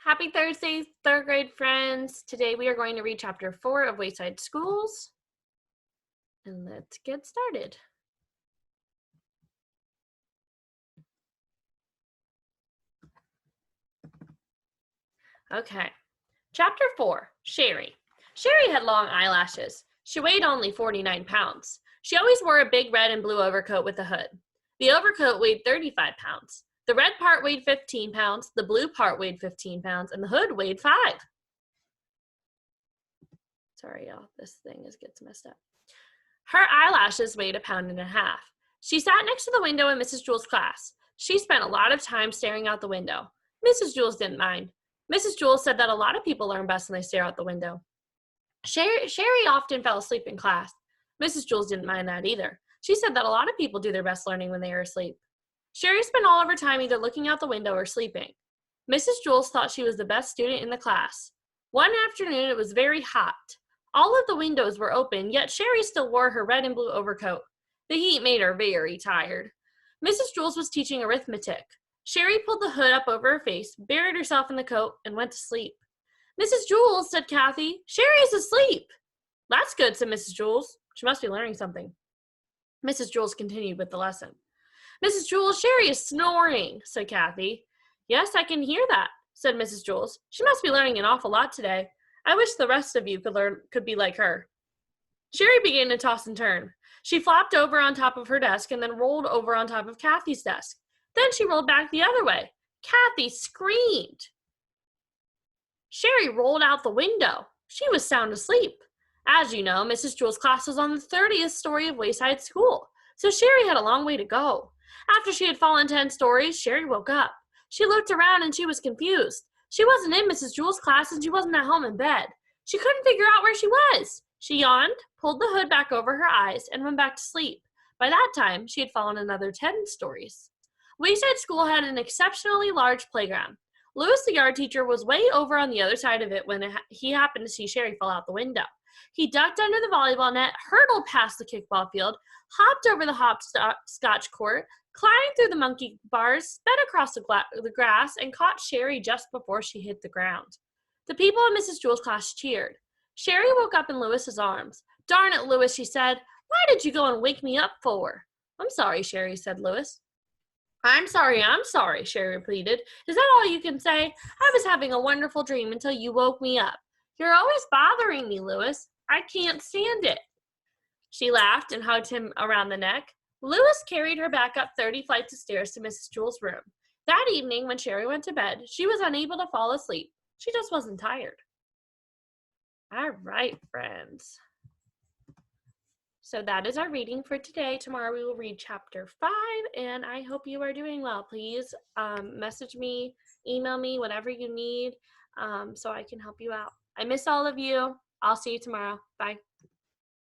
Happy Thursday, third grade friends. Today we are going to read chapter 4 of Wayside Schools. And let's get started. Okay, chapter 4, Sherry. Sherry had long eyelashes. She weighed only 49 pounds. She always wore a big red and blue overcoat with a hood. The overcoat weighed 35 pounds. The red part weighed 15 pounds, the blue part weighed 15 pounds, and the hood weighed 5. Sorry, y'all, this thing gets messed up. Her eyelashes weighed 1.5 pounds. She sat next to the window in Mrs. Jewell's class. She spent a lot of time staring out the window. Mrs. Jewell didn't mind. Mrs. Jewell said that a lot of people learn best when they stare out the window. Sherry often fell asleep in class. Mrs. Jewell didn't mind that either. She said that a lot of people do their best learning when they are asleep. Sherry spent all of her time either looking out the window or sleeping. Mrs. Jewell thought she was the best student in the class. One afternoon, it was very hot. All of the windows were open, yet Sherry still wore her red and blue overcoat. The heat made her very tired. Mrs. Jewell was teaching arithmetic. Sherry pulled the hood up over her face, buried herself in the coat, and went to sleep. Mrs. Jewell, said Kathy, Sherry is asleep. That's good, said Mrs. Jewell. She must be learning something. Mrs. Jewell continued with the lesson. Mrs. Jewell, Sherry is snoring, said Kathy. Yes, I can hear that, said Mrs. Jewell. She must be learning an awful lot today. I wish the rest of you could be like her. Sherry began to toss and turn. She flopped over on top of her desk and then rolled over on top of Kathy's desk. Then she rolled back the other way. Kathy screamed. Sherry rolled out the window. She was sound asleep. As you know, Mrs. Jewell's class was on the 30th story of Wayside School, so Sherry had a long way to go. After she had fallen 10 stories, Sherry woke up. She looked around and she was confused. She wasn't in Mrs. Jewell's class and she wasn't at home in bed. She couldn't figure out where she was. She yawned, pulled the hood back over her eyes, and went back to sleep. By that time, she had fallen another 10 stories. Wayside School had an exceptionally large playground. Louis, the yard teacher, was way over on the other side of it when he happened to see Sherry fall out the window. He ducked under the volleyball net, hurtled past the kickball field, hopped over the hopscotch court, climbed through the monkey bars, sped across the grass, and caught Sherry just before she hit the ground. The people in Mrs. Jewell's class cheered. Sherry woke up in Louis's arms. Darn it, Louis, she said. Why did you go and wake me up for? I'm sorry, Sherry, said Louis. I'm sorry, Sherry repeated. Is that all you can say? I was having a wonderful dream until you woke me up. You're always bothering me, Louis. I can't stand it. She laughed and hugged him around the neck. Louis carried her back up 30 flights of stairs to Mrs. Jewell's room. That evening, when Sherry went to bed, she was unable to fall asleep. She just wasn't tired. All right, friends. So that is our reading for today. Tomorrow we will read chapter 5, and I hope you are doing well. Please message me, email me, whatever you need, so I can help you out. I miss all of you. I'll see you tomorrow. Bye.